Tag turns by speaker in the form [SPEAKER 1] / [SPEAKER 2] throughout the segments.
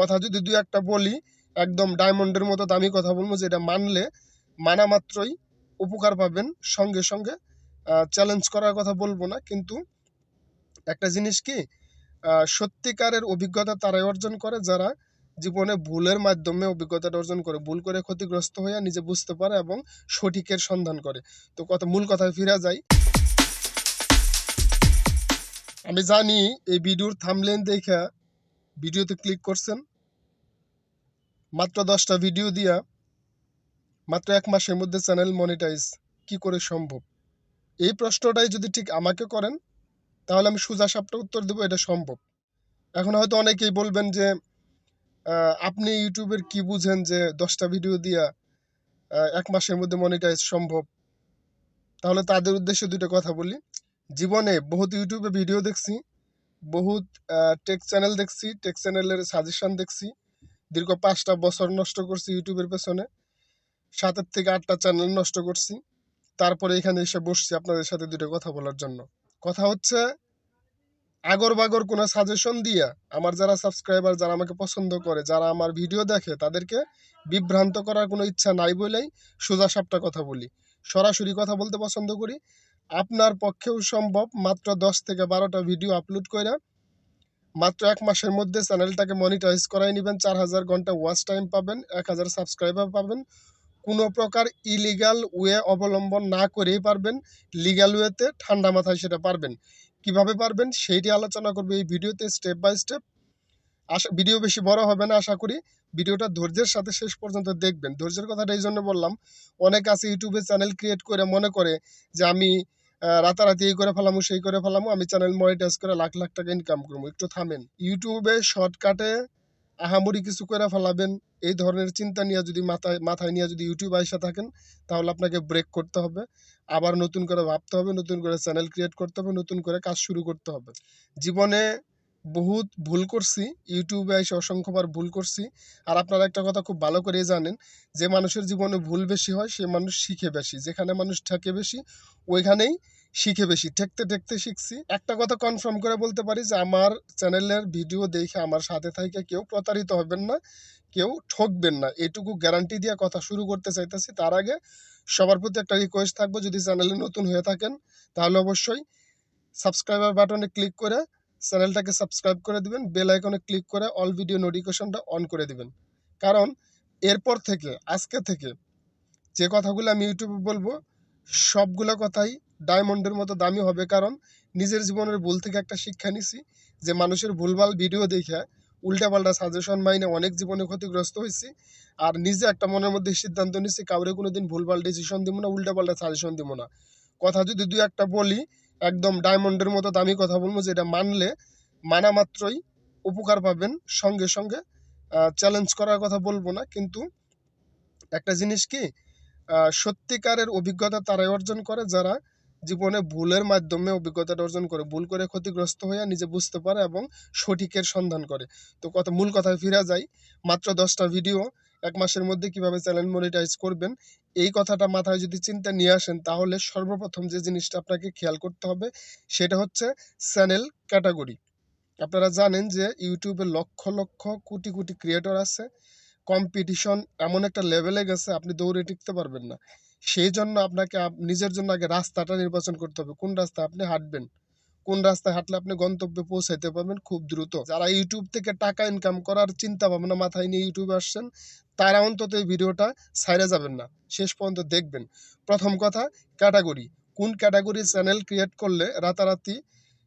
[SPEAKER 1] কথা যদি দুই একটা বলি, একদম ডায়মন্ডের মতো দামি কথা বলবো, যেটা মানলে মানা মাত্রই উপকার পাবেন, সঙ্গে সঙ্গে চ্যালেঞ্জ করার কথা বলবো না। কিন্তু একটা জিনিস কি, সত্যিকারের অভিজ্ঞতা তারাই অর্জন করে যারা জীবনে ভুলের মাধ্যমে অভিজ্ঞতাটা অর্জন করে, ভুল করে ক্ষতিগ্রস্ত হয়ে নিজে বুঝতে পারে এবং সঠিকের সন্ধান করে। তো মূল কথায় ফিরে যাই। আমি জানি এই ভিডিওর থাম্বনেইল দেখে ভিডিওতে ক্লিক করছেন। মাত্র 10টা ভিডিও দিয়া মাত্র 1 মাসের মধ্যে চ্যানেল মনিটাইজ কি করে সম্ভব? এই প্রশ্নটাই যদি ঠিক আমাকে করেন, তাহলে আমি সোজা সাপটা উত্তর দেবো, এটা সম্ভব। এখন হয়তো অনেকেই বলবেন যে আপনি ইউটিউবের কি বুঝেন যে 10টা ভিডিও দিয়া 1 মাসের মধ্যে মনিটাইজ সম্ভব? তাহলে তাদের উদ্দেশ্যে দুটো কথা বলি। জীবনে বহুত ইউটিউবে ভিডিও দেখছি, বহুত টেক চ্যানেল দেখছি, টেক চ্যানেলের সাজেশন দেখছি। দীর্ঘ 5টা বছর নষ্ট করছি ইউটিউবের পেছনে, 7 থেকে 8টা চ্যানেল নষ্ট করছি। তারপরে এখানে এসে বসছি আপনাদের সাথে দুটো কথা বলার জন্য। কথা হচ্ছে, আগর বাগর কোনো সাজেশন দিয়া আমার যারা সাবস্ক্রাইবার, যারা আমাকে পছন্দ করে, যারা আমার ভিডিও দেখে, তাদেরকে বিভ্রান্ত করার কোনো ইচ্ছা নাই বলেই সোজা সাপটা কথা বলি, সরাসরি কথা বলতে পছন্দ করি। আপনার পক্ষেও সম্ভব মাত্র 10 থেকে 12টা ভিডিও আপলোড করে মাত্র 1 মাসের মধ্যে চ্যানেলটাকে মনিটাইজ করাই নেবেন। 4000 ঘন্টা ওয়াচ টাইম পাবেন, 1000 সাবস্ক্রাইবার পাবেন। কোনো প্রকার ইলিগাল ওয়ে অবলম্বন না করেই পারবেন, লিগ্যাল ওয়েতে ঠান্ডা মাথায় সেটা পারবেন। কিভাবে পারবেন সেইটি আলোচনা করবে এই ভিডিওতে স্টেপ বাই স্টেপ। ভিডিও বেশি বড় হবে না আশা করি। ভিডিওটা ধৈর্যের সাথে শেষ পর্যন্ত দেখবেন। ধৈর্যের কথাটা এই জন্য বললাম, অনেক আছে ইউটিউবে চ্যানেল ক্রিয়েট করে মনে করে যে আমি রাতারাতি এই করে ফেলামু, সেই করে ফেলামু, আমি চ্যানেল মনিটাইজ করে লাখ লাখ টাকা ইনকাম করবো। একটু থামেন। ইউটিউবে শর্টকাটে আহামরি কিছু করে ফেলাবেন, এই ধরনের চিন্তা নিয়ে যদি মাথায় নিয়ে যদি ইউটিউব আইসা থাকেন, তাহলে আপনাকে ব্রেক করতে হবে, আবার নতুন করে ভাবতে হবে, নতুন করে চ্যানেল ক্রিয়েট করতে হবে, নতুন করে কাজ শুরু করতে হবে। জীবনে বহুত ভুল করছি, ইউটিউবে এসে অসংখ্যবার ভুল করছি। আর আপনারা একটা কথা খুব ভালো করে জানেন, যে মানুষের জীবনে ভুল বেশি হয় সে মানুষ শিখে বেশি। যেখানে মানুষ ঠেকে বেশি, ওইখানেই শিখে বেশি। ঠেকতে ঠেকতে শিখছি। একটা কথা কনফার্ম করে বলতে পারি যে আমার চ্যানেলের ভিডিও দেখে আমার সাথে থেকে কেউ প্রতারিত হবেন না, কেউ ঠকবেন না, এটুকু গ্যারান্টি দিয়ে কথা শুরু করতে চাইতেছি। তার আগে সবার প্রতি একটা রিকোয়েস্ট থাকবে, যদি চ্যানেলে নতুন হয়ে থাকেন তাহলে অবশ্যই সাবস্ক্রাইবার বাটনে ক্লিক করে চ্যানেলটাকে সাবস্ক্রাইব করে দিবেন, বেল আইকনে ক্লিক করে অল ভিডিও নোটিফিকেশনটা অন করে দিবেন। কারণ এরপর থেকে, আজকে থেকে যে কথাগুলো আমি ইউটিউবে বলবো, সবগুলো কথাই ডায়মন্ডের মতো দামি হবে। কারণ নিজের জীবনের ভুল থেকে একটা শিক্ষা নিছি, যে মানুষের ভুলভাল ভিডিও দেখে উল্টাপাল্টা সাজেশন মাইনে অনেক জীবনে ক্ষতিগ্রস্ত হয়েছি। আর নিজে একটা মনের মধ্যে সিদ্ধান্ত নিছি, কাউরে কোনোদিন ভুলভাল ডিসিশন দিব না, উল্টাপাল্টা সাজেশন দিব না। কথা যদি দুই একটা বলি, একদম ডায়মন্ডের মতো দামি কথা বলবো, যেটা মানলে মানা মাত্রই উপকার পাবেন, সঙ্গে সঙ্গে চ্যালেঞ্জ করার কথা বলবো না। কিন্তু একটা জিনিস কি, সত্যিকারের অভিজ্ঞতা তারাই অর্জন করে যারা জীবনে ভুলের মাধ্যমে অভিজ্ঞতাটা অর্জন করে, ভুল করে ক্ষতিগ্রস্ত হয়ে নিজে বুঝতে পারে এবং সঠিকের সন্ধান করে। তো মূল কথায় ফিরে যাই। মাত্র 10টা ভিডিও 1 মাসের মধ্যে কিভাবে চ্যানেল মনিটাইজ করবেন, এই কথাটা মাথায় যদি চিন্তা নিয়ে আসেন, তাহলে সর্বপ্রথম যে জিনিসটা আপনাকে খেয়াল করতে হবে সেটা হচ্ছে চ্যানেল ক্যাটাগরি। আপনারা জানেন যে ইউটিউবে লক্ষ লক্ষ কোটি কোটি ক্রিয়েটর আছে। কম্পিটিশন এমন একটা লেভেলে গেছে, আপনি দৌড়ে টিকতে পারবেন না। সেই জন্য আপনাকে নিজের জন্য আগে রাস্তাটা নির্বাচন করতে হবে, কোন রাস্তায় আপনি হাঁটবেন, কোন রাস্তায় হাঁটলে আপনি গন্তব্যে পৌঁছাইতে পারবেন খুব দ্রুত। যারা ইউটিউব থেকে টাকা ইনকাম করার চিন্তা ভাবনা মাথায় নিয়ে ইউটিউবে আসছেন, তারা অন্তত এই ভিডিওটা ছাইড়া যাবেন না, শেষ পর্যন্ত দেখবেন। প্রথম কথা, ক্যাটাগরি। কোন ক্যাটাগরি চ্যানেল ক্রিয়েট করলে রাতারাতি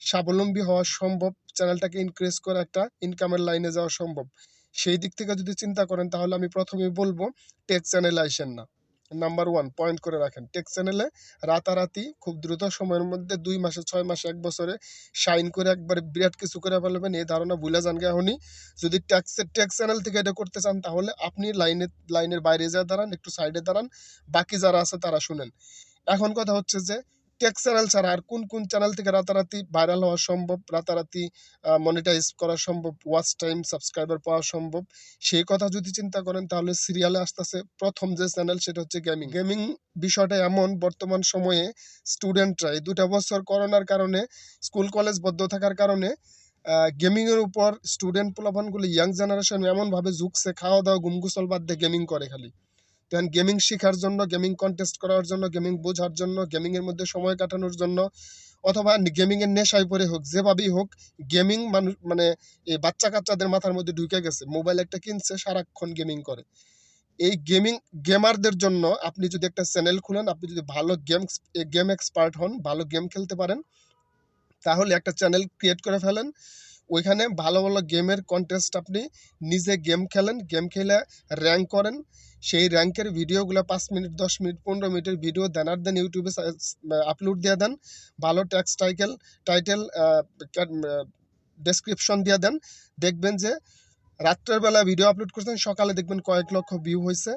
[SPEAKER 1] স্বাবলম্বী হওয়া সম্ভব, চ্যানেলটাকে ইনক্রিজ করে একটা ইনকামের লাইনে যাওয়া সম্ভব, সেই দিক থেকে যদি চিন্তা করেন, তাহলে আমি প্রথমেই বলবো টেক চ্যানেলে আইসেন না। নাম্বার 1 পয়েন্ট করে রাখেন, টেক চ্যানেলে রাতারাতি খুব দ্রুত সময়ের মধ্যে 2 মাসে, 6 মাসে, 1 বছরে শাইন করে একবারে বিরাট কিছু করে ফেলবেন, এই ধারণা ভুলে যান গে এখনই। যদি টেক চ্যানেল থেকে এটা করতে চান, তাহলে আপনি লাইনের বাইরে যা দাঁড়ান, একটু সাইডে দাঁড়ান, বাকি যারা আছে তারা শুনেন। এখন কথা হচ্ছে যে টেক চ্যানেল ছাড়া আর কোন কোন চ্যানেল থেকে রাতারাতি ভাইরাল হওয়া সম্ভব, রাতারাতি মনিটাইজ করা সম্ভব, ওয়াচ টাইম, সাবস্ক্রাইবার পাওয়া সম্ভব, সেই কথা যদি চিন্তা করেন, তাহলে সিরিয়ালে আসতেছে প্রথম যে চ্যানেল, সেটা হচ্ছে গেমিং। গেমিং বিষয়টা এমন, বর্তমান সময়ে স্টুডেন্টরা এই 2টা বছর করোনার কারণে, স্কুল কলেজ বন্ধ থাকার কারণে গেমিংয়ের উপর স্টুডেন্ট পোলাপানগুলো ইয়াং জেনারেশন এমনভাবে ঝুঁকছে, খাওয়া দাওয়া গুমগুসল বাদ দিয়ে গেমিং করে খালি। দেন গেমিং শেখার জন্য, গেমিং কন্টেস্ট করার জন্য, গেমিং বোঝার জন্য, গেমিংয়ের মধ্যে সময় কাটানোর জন্য, অথবা গেমিংয়ের নেশায় পড়ে হোক, যেভাবেই হোক গেমিং মানুষ মানে এই বাচ্চা কাচ্চাদের মাথার মধ্যে ঢুকে গেছে। মোবাইল একটা কিনছে, সারাক্ষণ গেমিং করে। এই গেমারদের জন্য আপনি যদি একটা চ্যানেল খুলেন, আপনি যদি ভালো গেম এক্সপার্ট হন, ভালো গেম খেলতে পারেন, তাহলে একটা চ্যানেল ক্রিয়েট করে ফেলেন। ওইখানে ভালো ভালো গেমের কন্টেস্ট আপনি নিজে গেম খেলেন, গেম খেলে র্যাঙ্ক করেন। সেই র্যাঙ্কের ভিডিওগুলো 5 মিনিট, 10 মিনিট, 15 মিনিটের ভিডিও দেন, আর দেন ইউটিউবে আপলোড দিয়ে দেন। ভালো টেক্সট টাইটেল ডেসক্রিপশন দিয়ে দেন। দেখবেন যে রাত্রের বেলা ভিডিও আপলোড করছেন, সকালে দেখবেন কয়েক লক্ষ ভিউ হয়েছে।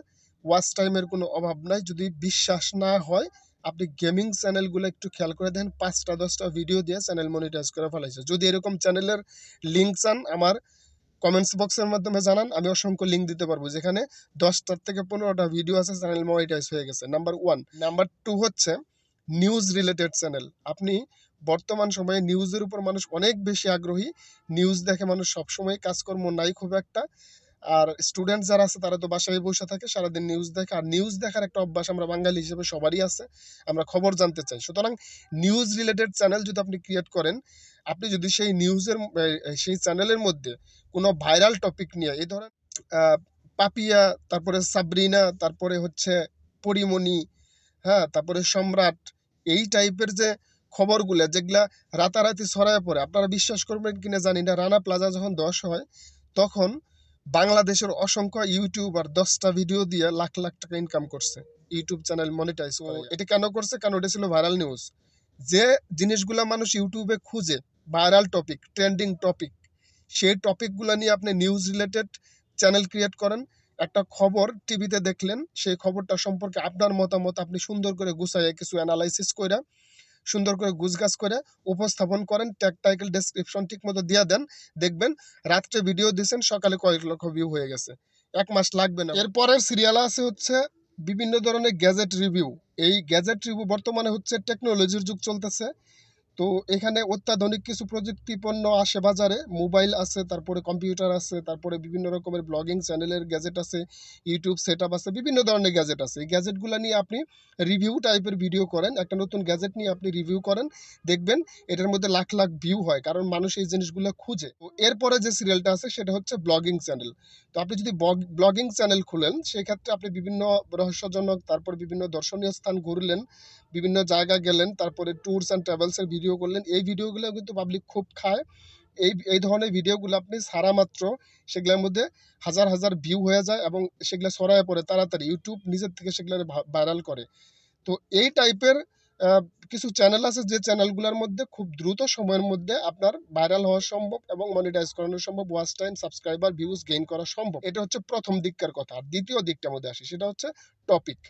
[SPEAKER 1] ওয়াচ টাইমের কোনো অভাব নাই। যদি বিশ্বাস না হয়, আপনি গেমিং চ্যানেলগুলো একটু খেয়াল করে দেখেন, 5টা 10টা ভিডিও দিয়ে চ্যানেল মনিটাইজ করে ফেলাইছে। যদি এরকম চ্যানেলের লিঙ্ক চান, আমার কমেন্টস বক্সের মাধ্যমে জানান, আমি অসংখ্য লিঙ্ক দিতে পারবো, যেখানে 10টা থেকে 15টা ভিডিও আছে চ্যানেল মনিটাইজ হয়ে গেছে। নাম্বার 1। নাম্বার 2 হচ্ছে নিউজ রিলেটেড চ্যানেল। আপনি বর্তমান সময়ে নিউজের উপর মানুষ অনেক বেশি আগ্রহী। নিউজ দেখে মানুষ সবসময়, কাজকর্ম নাই খুব একটা। আর স্টুডেন্ট যারা আছে তারা তো বাসায় বসে থাকে, সারাদিন নিউজ দেখে। আর নিউজ দেখার একটা অভ্যাস আমরা বাঙালি হিসেবে সবারই আছে, আমরা খবর জানতে চাই। সুতরাং নিউজ রিলেটেড চ্যানেল যদি আপনি ক্রিয়েট করেন, আপনি যদি সেই চ্যানেলের মধ্যে কোনো ভাইরাল টপিক নিয়ে, এই ধরেন পাপিয়া, তারপরে সাবরিনা, তারপরে হচ্ছে পরিমণি, হ্যাঁ, তারপরে সম্রাট, এই টাইপের যে খবরগুলো যেগুলা রাতারাতি ছড়ায় পড়ে, আপনারা বিশ্বাস করবেন কিনা জানি না, রানা প্লাজা যখন 10 হয়, তখন বাংলাদেশের অসংখ্য ইউটিউবার 10টা ভিডিও দিয়ে লাখ লাখ টাকা ইনকাম করছে, ইউটিউব চ্যানেল মনিটাইজ করে। এটা কেন করছে? কারণ এটা ছিল ভাইরাল নিউজ। যে জিনিসগুলা মানুষ ইউটিউবে খুঁজে, ভাইরাল টপিক, ট্রেন্ডিং টপিক, সেই টপিকগুলো নিয়ে আপনি নিউজ রিলেটেড চ্যানেল ক্রিয়েট করেন। একটা খবর টিভিতে দেখলেন, সেই খবরটা সম্পর্কে আপনার মতামত আপনি সুন্দর করে গুছাইয়ে কিছু অ্যানালাইসিস করে, সুন্দর করে গুছগাছ করে উপস্থাপন করেন, ট্যাগ টাইটেল ডেসক্রিপশন ঠিক মতো দিয়ে দেন। দেখবেন রাত্রে ভিডিও দিয়েছেন, সকালে কয়েক লক্ষ ভিউ হয়ে গেছে। 1 মাস লাগবে না। এরপরের সিরিয়াল আছে হচ্ছে বিভিন্ন ধরনের গ্যাজেট রিভিউ। এই গ্যাজেট রিভিউ বর্তমানে হচ্ছে টেকনোলজির যুগ চলতেছে, তো এখানে অত্যাধুনিক কিছু প্রযুক্তি পণ্য আসে বাজারে। মোবাইল আছে, তারপরে কম্পিউটার আছে, তারপরে বিভিন্ন রকমের ব্লগিং চ্যানেলের গ্যাজেট আছে, ইউটিউব সেট আপ আছে, বিভিন্ন ধরনের গ্যাজেট আছে। এই গ্যাজেটগুলো নিয়ে আপনি রিভিউ টাইপের ভিডিও করেন, একটা নতুন গ্যাজেট নিয়ে আপনি রিভিউ করেন, দেখবেন এটার মধ্যে লাখ লাখ ভিউ হয়, কারণ মানুষ এই জিনিসগুলো খুঁজে। তো এরপরে যে সিরিয়ালটা আছে সেটা হচ্ছে ব্লগিং চ্যানেল। তো আপনি যদি ব্লগিং চ্যানেল খুলেন, সেক্ষেত্রে আপনি বিভিন্ন রহস্যজনক, তারপর বিভিন্ন দর্শনীয় স্থান ঘুরলেন, বিভিন্ন জায়গা গেলেন, তারপরে ট্যুরস অ্যান্ড ট্রাভেলসের ভিডিও করলেন। এই ভিডিওগুলো কিন্তু পাবলিক খুব খায়। এই ধরনের ভিডিওগুলো আপনি ছাড়া মাত্র সেগুলোর মধ্যে হাজার হাজার ভিউ হয়ে যায়, এবং সেগুলো ছড়ায় পড়ে তাড়াতাড়ি, ইউটিউব নিজের থেকে সেগুলো ভাইরাল করে। তো এই টাইপের কিছু চ্যানেল আছে, যে চ্যানেলগুলোর মধ্যে খুব দ্রুত সময়ের মধ্যে আপনার ভাইরাল হওয়া সম্ভব এবং মনিটাইজ করানো সম্ভব, watch time, subscriber, views gain করা সম্ভব। এটা হচ্ছে প্রথম দিককার কথা। আর দ্বিতীয় দিকটার মধ্যে আসি, সেটা হচ্ছে টপিক।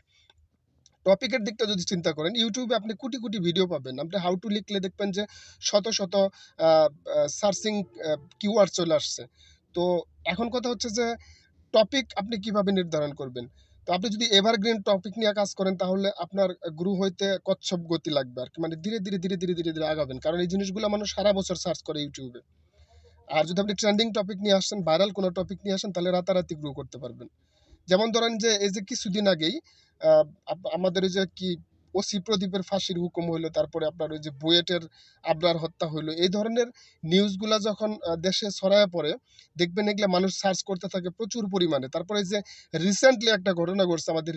[SPEAKER 1] টপিকের দিকটা যদি চিন্তা করেন, ইউটিউবে আপনি কোটি কোটি ভিডিও পাবেন। আপনি হাউ টু লিখলে দেখবেন যে শত শত সার্চিং কিওয়ার্ড চলে আসছে। তো এখন কথা হচ্ছে যে টপিক আপনি কিভাবে নির্ধারণ করবেন। তো আপনি যদি এভারগ্রিন টপিক নিয়ে কাজ করেন, তাহলে আপনার গ্রো হইতে কচ্ছপ গতি লাগবে আর কি, মানে ধীরে ধীরে ধীরে ধীরে ধীরে ধীরে আগাবেন, কারণ এই জিনিসগুলো মানুষ সারা বছর সার্চ করে ইউটিউবে। আর যদি আপনি ট্রেন্ডিং টপিক নিয়ে আসেন, ভাইরাল কোনো টপিক নিয়ে আসেন, তাহলে রাতারাতি গ্রো করতে পারবেন। যেমন ধরেন যে এই যে কিছুদিন আগেই আমাদের ওই যে কি ওসি প্রদীপের ফাঁসির হুকুম হইলো, তারপরে আপনার ওই যে বুয়েটের আবরার হত্যা হইলো, এই ধরনের নিউজগুলা যখন দেশে ছড়ায় পড়ে, দেখবেন এগুলা মানুষ সার্চ করতে থাকে প্রচুর পরিমাণে। তারপরে যে রিসেন্টলি একটা ঘটনা ঘটছে, আমাদের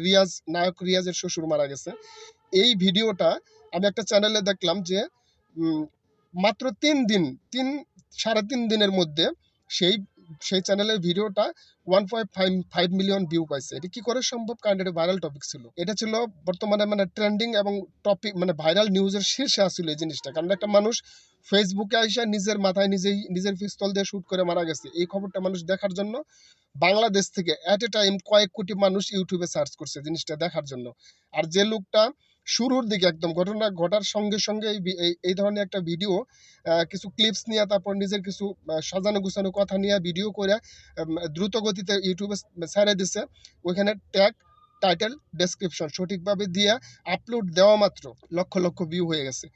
[SPEAKER 1] নায়ক রিয়াজের শ্বশুর মারা গেছে। এই ভিডিওটা আমি একটা চ্যানেলে দেখলাম যে মাত্র 3 দিন, 3-3.5 দিনের মধ্যে সেই সেই চ্যানেলের ভিডিওটা 1.5 মিলিয়ন ভিউ পাইছে। এটা কি করে সম্ভব? কারণ এটা ভাইরাল টপিক ছিল। এটা ছিল বর্তমানে মানে ট্রেন্ডিং এবং টপিক, মানে ভাইরাল নিউজের শীর্ষে আসছিল এই জিনিসটা। কারণ একটা মানুষ ফেসবুকে আইসা নিজের মাথায় নিজের পিস্তল দিয়ে শুট করে মারা গেছে, এই খবরটা মানুষ দেখার জন্য বাংলাদেশ থেকে অ্যাট এ টাইম কয়েক কোটি মানুষ ইউটিউবে সার্চ করছে জিনিসটা দেখার জন্য। আর যে লোকটা শুরুর দিকে একদম ঘটনা ঘটার সঙ্গে সঙ্গে এই ধরনের একটা ভিডিও, কিছু ক্লিপস নিয়ে, তারপর নিজের কিছু সাজানো গুছানো কথা নিয়ে ভিডিও করে দ্রুত গতিতে ইউটিউবে ছেড়ে দিছে, ওইখানে ট্যাগ টাইটেল ডেসক্রিপশন সঠিকভাবে দিয়ে আপলোড দেওয়া মাত্র লক্ষ লক্ষ ভিউ হয়ে গেছে।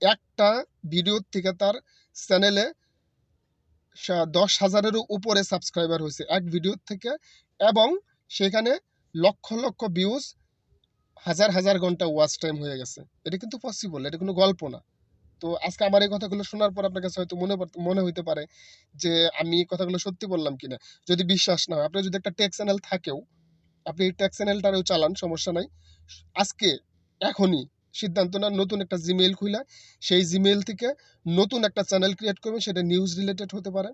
[SPEAKER 1] একটা ভিডিওর থেকে তার চ্যানেলে 10,000-এরও উপরে সাবস্ক্রাইবার হয়েছে এক ভিডিও থেকে, এবং সেখানে লক্ষ লক্ষ ভিউজ, হাজার হাজার ঘন্টা ওয়াচ টাইম হয়ে গেছে। এটা কিন্তু পসিবল, এটা কোনো গল্প না। তো আজকে আমার এই কথাগুলো শোনার পর আপনার কাছে হয়তো মনে হইতে পারে যে আমি এই কথাগুলো সত্যি বললাম কিনা। যদি বিশ্বাস না হয়, আপনার যদি একটা টেক চ্যানেল থাকেও, আপনি এই টেক চ্যানেলটারেও চালান, সমস্যা নাই। আজকে এখনই সিদ্ধান্ত নেন, নতুন একটা জিমেইল খুলে সেই জিমেইল থেকে নতুন একটা চ্যানেল ক্রিয়েট করবেন। সেটা নিউজ রিলেটেড হতে পারে,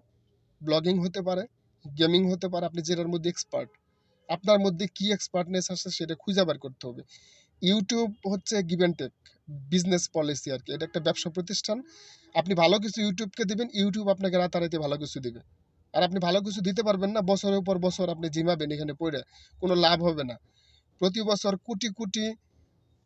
[SPEAKER 1] ব্লগিং হতে পারে, গেমিং হতে পারে। আপনি যেটার মধ্যে এক্সপার্ট, আপনার মধ্যে কি এক্সপার্টনেস আছে সেটা খুঁজে বের করতে হবে। ইউটিউব হচ্ছে give and take business policy আর কি। এটা একটা ব্যবসা প্রতিষ্ঠান। আপনি ভালো কিছু ইউটিউবকে দিবেন, ইউটিউব আপনাকে রাতারাতি ভালো কিছু দিবে। আর আপনি ভালো কিছু দিতে পারবেন না, বছরের পর বছর আপনি জিমাবেন এখানে পড়ে, কোনো লাভ হবে না। প্রতি বছর কোটি কোটি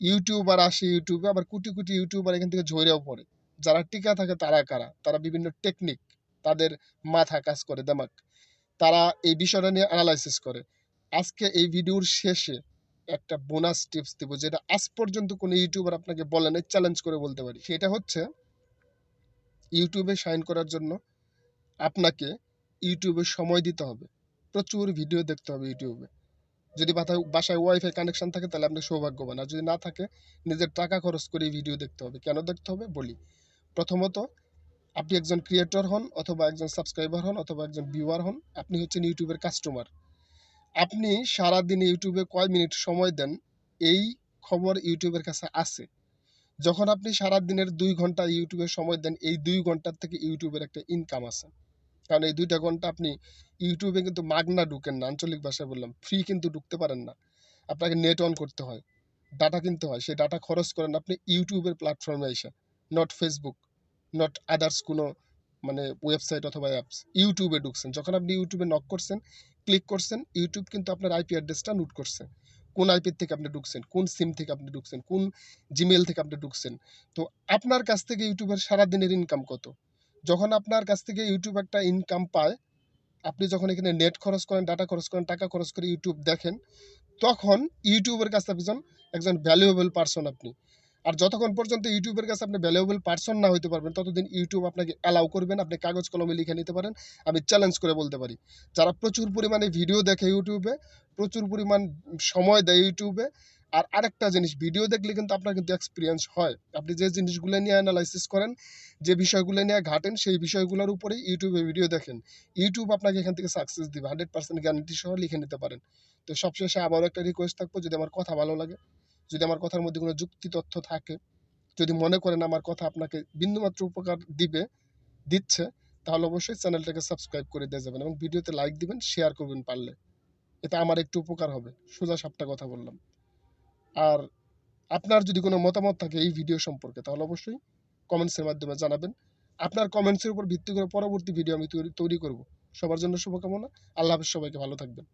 [SPEAKER 1] ইউটিউবার আসে ইউটিউবে, আবার কোটি কোটি ইউটিউবার এখান থেকে ঝরেও পড়ে। যারা টিকা থাকে তারা কারা? তারা বিভিন্ন টেকনিক, তাদের মাথা কাজ করে, দেমাগ, তারা এই বিষয়টা নিয়ে অ্যানালাইসিস করে। আজকে এই ভিডিওর শেষে একটা বোনাস টিপস দিব, যেটা আজ পর্যন্ত কোনো ইউটিউবার আপনাকে বলে নাই, চ্যালেঞ্জ করে বলতে পারি। সেটা হচ্ছে, ইউটিউবে শাইন করার জন্য আপনাকে ইউটিউবে সময় দিতে হবে, প্রচুর ভিডিও দেখতে হবে ইউটিউবে। যদি বাসায় ওয়াইফাই কানেকশন থাকে তাহলে আপনি সৌভাগ্যবান, আর যদি না থাকে নিজের টাকা খরচ করে ভিডিও দেখতে হবে। কেন দেখতে হবে বলি। প্রথমত, আপনি একজন ক্রিয়েটর হন, অথবা একজন সাবস্ক্রাইবার হন, অথবা একজন ভিউয়ার হন, আপনি হচ্ছেন ইউটিউবের কাস্টমার। আপনি সারাদিন ইউটিউবে কয় মিনিট সময় দেন, এই খবর ইউটিউবের কাছে আছে। যখন আপনি সারাদিনের 2 ঘন্টা ইউটিউবে সময় দেন, এই 2 ঘন্টার থেকে ইউটিউবের একটা ইনকাম আছে। কারণ এই 2টা ঘন্টা আপনি ইউটিউবে কিন্তু মাগনা ঢুকেন না, আঞ্চলিক ভাষায় বললাম, ফ্রি কিন্তু ঢুকতে পারেন না। আপনাকে নেট অন করতে হয়, ডাটা কিনতে হয়। সেই ডাটা খরচ করেন আপনি ইউটিউবের প্ল্যাটফর্মে এসে, নট ফেসবুক, নট আদার্স কোনো মানে ওয়েবসাইট অথবা অ্যাপস। ইউটিউবে ঢুকছেন, যখন আপনি ইউটিউবে নক করছেন, ক্লিক করছেন, ইউটিউব কিন্তু আপনার আইপি অ্যাড্রেসটা নোট করছে। কোন আইপির থেকে আপনি ঢুকছেন, কোন সিম থেকে আপনি ঢুকছেন, কোন জিমেইল থেকে আপনি ঢুকছেন। তো আপনার কাছ থেকে ইউটিউবের সারাদিনের ইনকাম কত? যখন আপনার কাছ থেকে ইউটিউব একটা ইনকাম পায়, আপনি যখন এখানে নেট খরচ করেন, ডাটা খরচ করেন, টাকা খরচ করে ইউটিউব দেখেন, তখন ইউটিউবের কাছে একজন একজন ভ্যালুয়েবল পারসন আপনি। আর যতক্ষণ পর্যন্ত ইউটিউবের কাছে আপনি ভ্যালুয়েবল পারসন না হইতে পারবেন, ততদিন ইউটিউব আপনাকে অ্যালাউ করবেন। আপনি কাগজ কলমে লিখে নিতে পারেন। আমি চ্যালেঞ্জ করে বলতে পারি, যারা প্রচুর পরিমাণে ভিডিও দেখে ইউটিউবে, প্রচুর পরিমাণ সময় দেয় ইউটিউবে। আর আরেকটা জিনিস, ভিডিও দেখলে কিন্তু আপনার কিন্তু এক্সপিরিয়েন্স হয়। আপনি যে জিনিসগুলো নিয়ে অ্যানালাইসিস করেন, যে বিষয়গুলো নিয়ে ঘাটেন, সেই বিষয়গুলোর উপরেই ইউটিউবে ভিডিও দেখেন, ইউটিউব আপনাকে এখান থেকে সাকসেস দিবে, 100% গ্যারান্টি সহ লিখে নিতে পারেন। তো সবশেষে আবারও একটা রিকোয়েস্ট থাকবো, যদি আমার কথা ভালো লাগে, যদি আমার কথার মধ্যে কোনো যুক্তি তথ্য থাকে, যদি মনে করেন আমার কথা আপনাকে বিন্দুমাত্র উপকার দিচ্ছে, তাহলে অবশ্যই চ্যানেলটাকে সাবস্ক্রাইব করে দিয়ে যাবেন, এবং ভিডিওতে লাইক দিবেন, শেয়ার করবেন পারলে। এতে আমার একটু উপকার হবে, সোজা সাপটা কথা বললাম। আর আপনার যদি কোনো মতামত থাকে এই ভিডিও সম্পর্কে, তাহলে অবশ্যই কমেন্টসের মাধ্যমে জানাবেন। আপনার কমেন্টসের উপর ভিত্তি করে পরবর্তী ভিডিও আমি তৈরি করব। সবার জন্য শুভকামনা। আল্লাহ হাফেজ, সবাইকে ভালো থাকবেন।